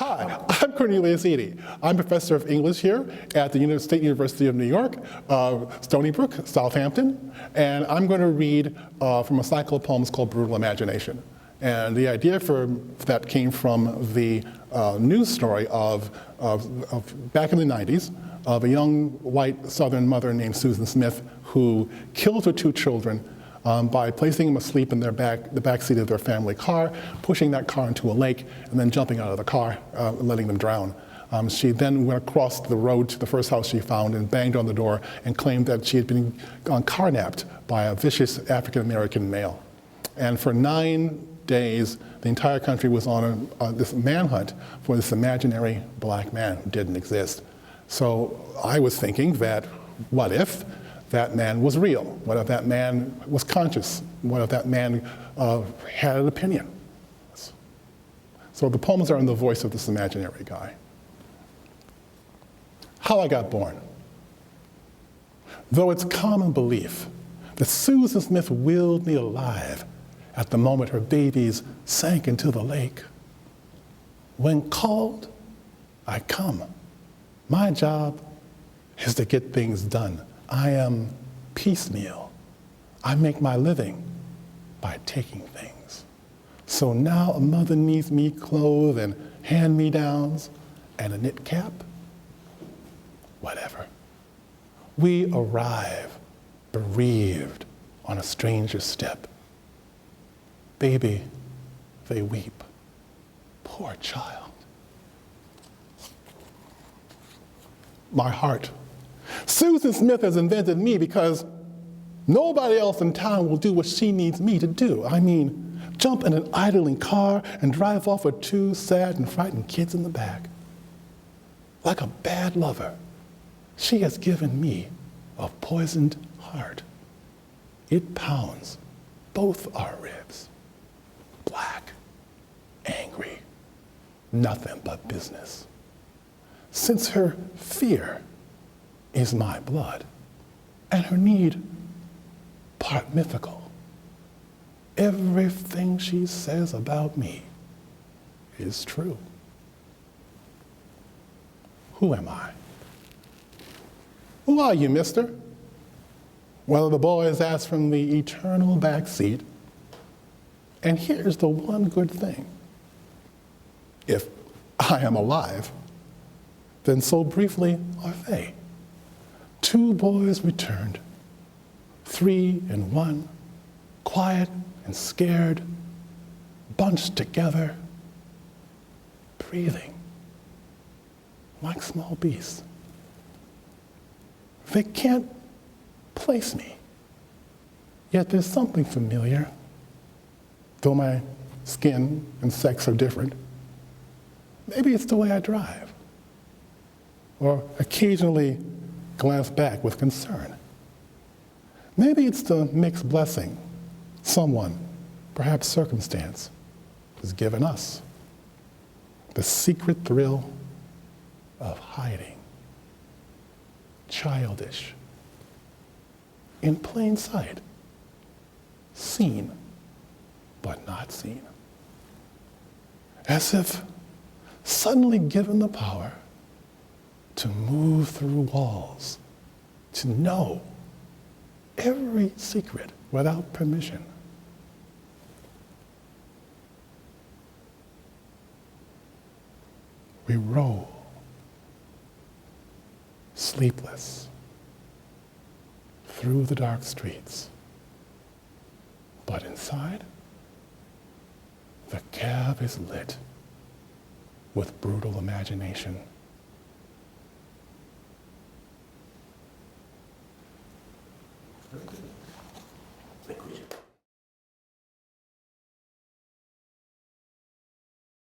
Hi, I'm Cornelius Eady. I'm professor of English here at the State University of New York, Stony Brook, Southampton, and I'm going to read from a cycle of poems called Brutal Imagination. And the idea for that came from the news story of back in the 90s of a young white Southern mother named Susan Smith who killed her two children by placing them asleep in the back seat of their family car, pushing that car into a lake, and then jumping out of the car, letting them drown. She then went across the road to the first house she found and banged on the door and claimed that she had been car-napped by a vicious African-American male. And for 9 days, the entire country was on this manhunt for this imaginary black man who didn't exist. So I was thinking that, what if that man was real? What if that man was conscious? What if that man had an opinion? So the poems are in the voice of this imaginary guy. How I got born. Though it's common belief that Susan Smith willed me alive at the moment her babies sank into the lake. When called, I come. My job is to get things done. I am piecemeal. I make my living by taking things. So now a mother needs me clothes and hand-me-downs and a knit cap. Whatever. We arrive bereaved on a stranger's step. Baby, they weep. Poor child. My heart. Susan Smith has invented me because nobody else in town will do what she needs me to do. I mean, jump in an idling car and drive off with two sad and frightened kids in the back. Like a bad lover, she has given me a poisoned heart. It pounds both our ribs. Black, angry, nothing but business. Since her fear is my blood, and her need part mythical, everything she says about me is true. Who am I? Who are you, mister? Well, the boys ask from the eternal back seat. And here's the one good thing. If I am alive, then so briefly are they. 2 boys returned, 3 and 1, quiet and scared, bunched together, breathing like small beasts. They can't place me, yet there's something familiar. Though my skin and sex are different, maybe it's the way I drive, or occasionally glance back with concern. Maybe it's the mixed blessing someone, perhaps circumstance, has given us. The secret thrill of hiding, childish, in plain sight, seen but not seen. As if suddenly given the power to move through walls, to know every secret without permission. We roll, sleepless, through the dark streets. But inside, the cab is lit with brutal imagination. Very good.